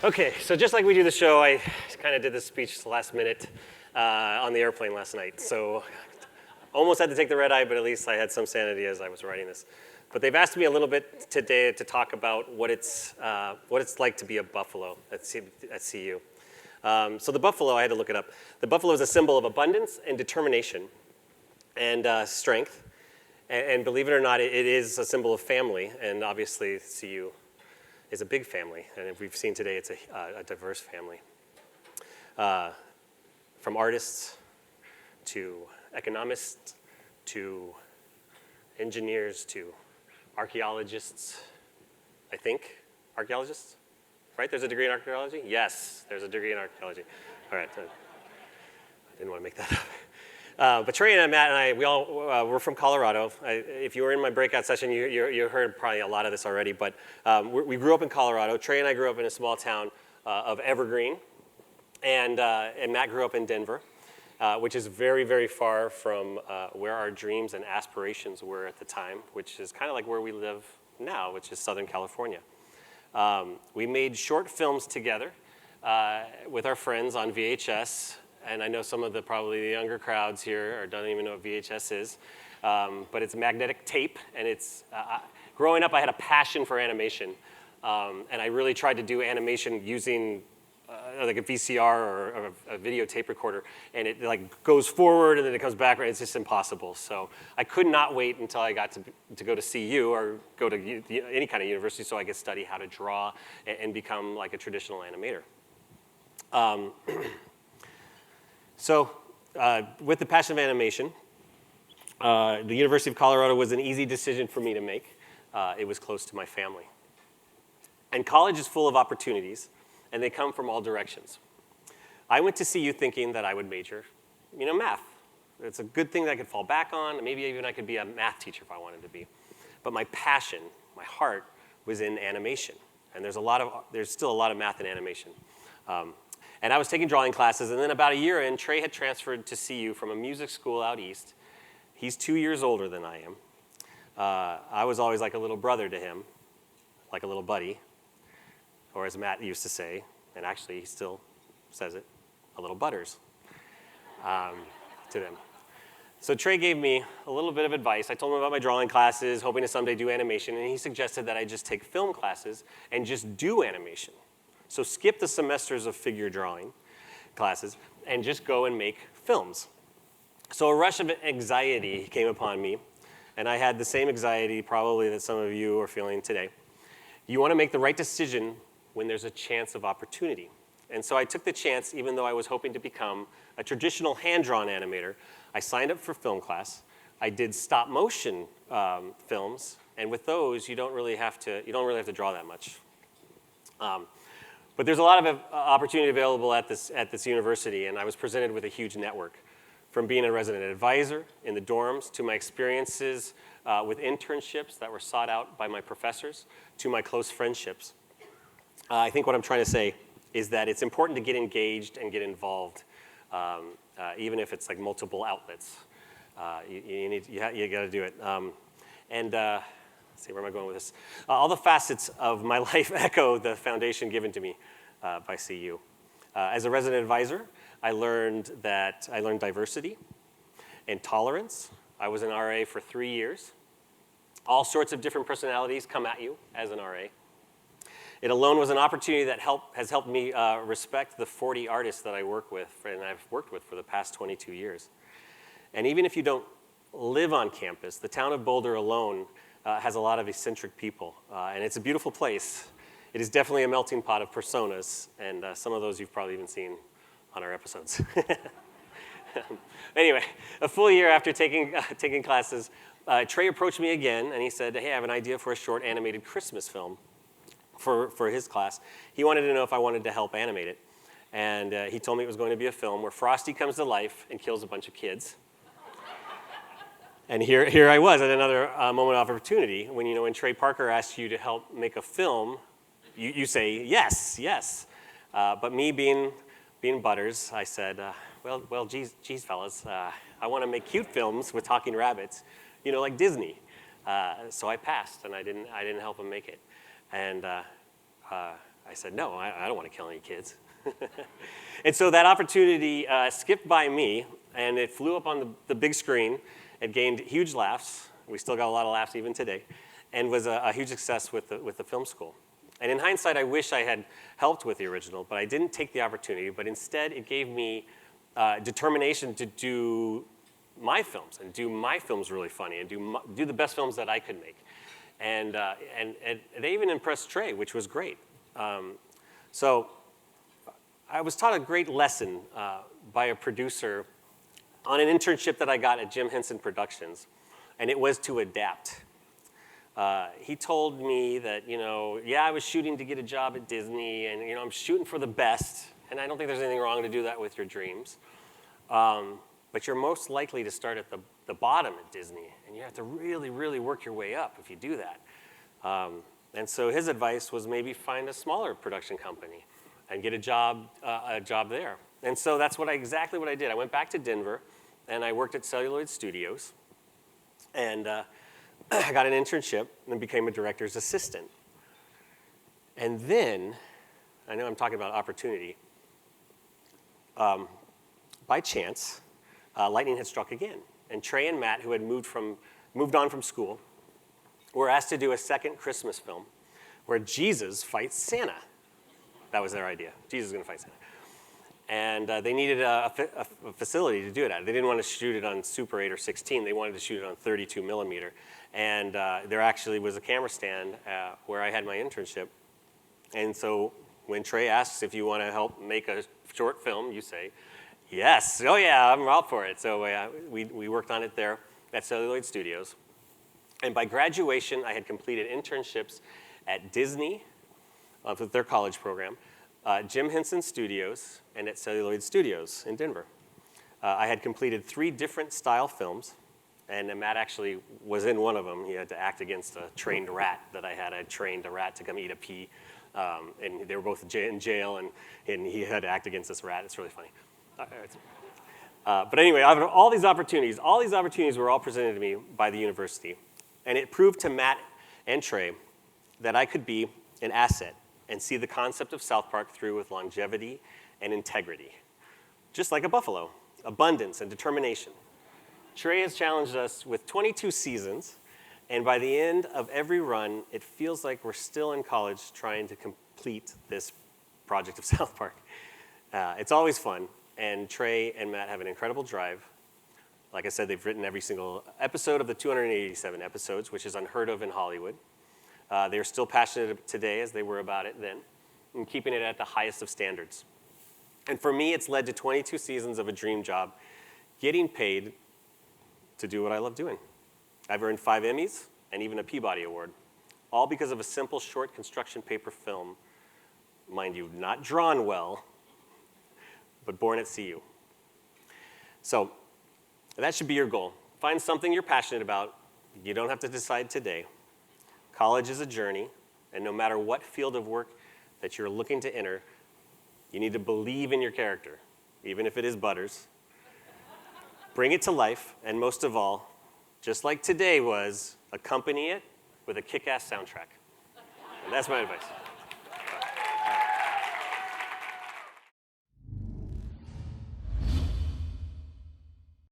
Okay, so just like we do the show, I kind of did this speech last minute on the airplane last night. So almost had to take the red eye, but at least I had some sanity as I was writing this. But they've asked me a little bit today to talk about what it's like to be a buffalo at CU. So the buffalo, I had to look it up. The buffalo is a symbol of abundance and determination and strength. And believe it or not, it is a symbol of family. And obviously, CU is a big family. And if we've seen today, it's a diverse family. From artists to economists to engineers to archaeologists, I think. Archaeologists? Right? There's a degree in archaeology? Yes, there's a degree in archaeology. All right. I didn't want to make that up. But Trey and Matt and I, we're from Colorado. If you were in my breakout session, you heard probably a lot of this already. But we grew up in Colorado. Trey and I grew up in a small town of Evergreen. And Matt grew up in Denver, which is very, very far from where our dreams and aspirations were at the time, which is kind of like where we live now, which is Southern California. We made short films together with our friends on VHS. And I know some of probably the younger crowds here don't even know what VHS is. But it's magnetic tape. And it's growing up, I had a passion for animation. And I really tried to do animation using like a VCR or a video tape recorder, and it like goes forward and then it comes back. It's just impossible. So I could not wait until I got to go to CU or go to any kind of university so I could study how to draw and become like a traditional animator. So with the passion of animation, the University of Colorado was an easy decision for me to make. It was close to my family. And college is full of opportunities, and they come from all directions. I went to CU thinking that I would major, math. It's a good thing that I could fall back on. Maybe even I could be a math teacher if I wanted to be. But my passion, my heart, was in animation. And there's still a lot of math in animation. And I was taking drawing classes, and then about a year in, Trey had transferred to CU from a music school out east. He's 2 years older than I am. I was always like a little brother to him, like a little buddy. Or as Matt used to say, and actually he still says it, a little butters to them. So Trey gave me a little bit of advice. I told him about my drawing classes, hoping to someday do animation, and he suggested that I just take film classes and just do animation. So skip the semesters of figure drawing classes and just go and make films. So a rush of anxiety came upon me, and I had the same anxiety probably that some of you are feeling today. You want to make the right decision when there's a chance of opportunity. And so I took the chance, even though I was hoping to become a traditional hand-drawn animator. I signed up for film class. I did stop-motion films, and with those, you don't really have to draw that much. But there's a lot of opportunity available at this university, and I was presented with a huge network. From being a resident advisor in the dorms to my experiences with internships that were sought out by my professors to my close friendships. I think what I'm trying to say is that it's important to get engaged and get involved, even if it's like multiple outlets. You got to do it. Let's see, where am I going with this? All the facets of my life echo the foundation given to me by CU. As a resident advisor, I learned diversity and tolerance. I was an RA for 3 years. All sorts of different personalities come at you as an RA. It alone was an opportunity that has helped me respect the 40 artists that I work with, and I've worked with for the past 22 years. And even if you don't live on campus, the town of Boulder alone has a lot of eccentric people, and it's a beautiful place. It is definitely a melting pot of personas, and some of those you've probably even seen on our episodes. Anyway, a full year after taking classes, Trey approached me again, and he said, hey, I have an idea for a short animated Christmas film for his class. He wanted to know if I wanted to help animate it. And he told me it was going to be a film where Frosty comes to life and kills a bunch of kids. And here I was at another moment of opportunity. When Trey Parker asks you to help make a film, you say, yes. But me being Butters, I said, well, geez, fellas, I want to make cute films with talking rabbits, like Disney. So I passed, and I didn't help him make it. And I said, no, I don't want to kill any kids. And so that opportunity skipped by me, and it flew up on the big screen. It gained huge laughs. We still got a lot of laughs even today, and was a huge success with the film school. And in hindsight, I wish I had helped with the original, but I didn't take the opportunity. But instead, it gave me determination to do my films and do my films really funny and do the best films that I could make. And they even impressed Trey, which was great. So I was taught a great lesson by a producer on an internship that I got at Jim Henson Productions, and it was to adapt. He told me that, yeah, I was shooting to get a job at Disney, and I'm shooting for the best, and I don't think there's anything wrong to do that with your dreams. But you're most likely to start at the bottom at Disney, and you have to really, really work your way up if you do that. And so his advice was maybe find a smaller production company and get a job there. And so that's exactly what I did. I went back to Denver, and I worked at Celluloid Studios, and I got an internship and became a director's assistant. And then, I know I'm talking about opportunity, by chance, lightning had struck again. And Trey and Matt, who had moved on from school, were asked to do a second Christmas film where Jesus fights Santa. That was their idea. Jesus is going to fight Santa. And they needed a facility to do it at. They didn't want to shoot it on Super 8 or 16. They wanted to shoot it on 32 millimeter. And there actually was a camera stand where I had my internship. And so when Trey asks if you want to help make a short film, you say, yes. Oh, yeah, I'm out for it. So we worked on it there at Celluloid Studios. And by graduation, I had completed internships at Disney with their college program, Jim Henson Studios, and at Celluloid Studios in Denver. I had completed 3 different style films, and Matt actually was in one of them. He had to act against a trained rat that I had. I had trained a rat to come eat a pea, and they were both in jail, and he had to act against this rat. It's really funny. But anyway, out of all these opportunities were all presented to me by the university, and it proved to Matt and Trey that I could be an asset and see the concept of South Park through with longevity and integrity. Just like a buffalo, abundance and determination. Trey has challenged us with 22 seasons, and by the end of every run, it feels like we're still in college trying to complete this project of South Park. It's always fun, and Trey and Matt have an incredible drive. Like I said, they've written every single episode of the 287 episodes, which is unheard of in Hollywood. They're still passionate today as they were about it then, and keeping it at the highest of standards. And for me, it's led to 22 seasons of a dream job, getting paid to do what I love doing. I've earned 5 Emmys and even a Peabody Award, all because of a simple short construction paper film, mind you, not drawn well, but born at CU. So that should be your goal. Find something you're passionate about. You don't have to decide today. College is a journey, and no matter what field of work that you're looking to enter, you need to believe in your character, even if it is Butters. Bring it to life, and most of all, just like today was, accompany it with a kick-ass soundtrack. And that's my advice.